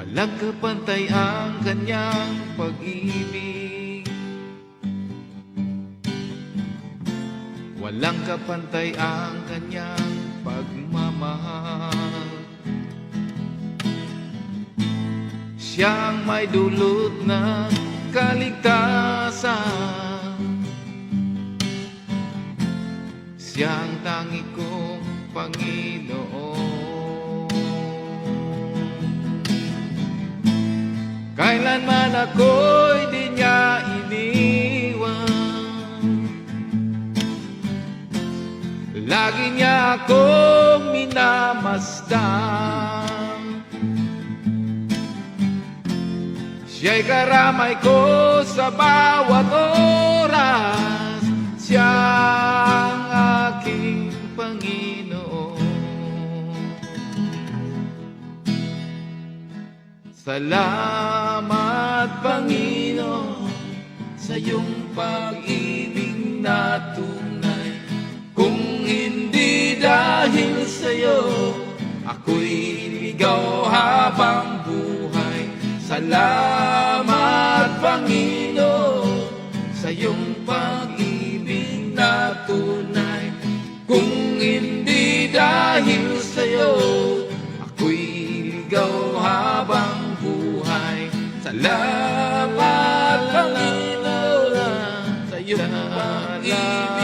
Walang kapantay ang kanyang pag-ibig. Walang kapantay ang kanyang pagmamahal. Siyang may dulot ng kaligtasan. Siyang tangi kong Panginoon. Kailanman ako'y di niya iniwan. Lagi niya akong minamasdan. Siya'y karamay ko sa bawat oras. Siyang aking Panginoon. Salamat, Panginoon, sa iyong pag-ibig na tunay. Kung hindi dahil sa iyo, ako'y ligaw habang buhay. Salamat, Panginoon, sa iyong pag-ibig na tunay. Kung hindi dahil sa iyo, ako'y ligaw habang buhay. Salamat, Panginoon, sa iyong pag-ibig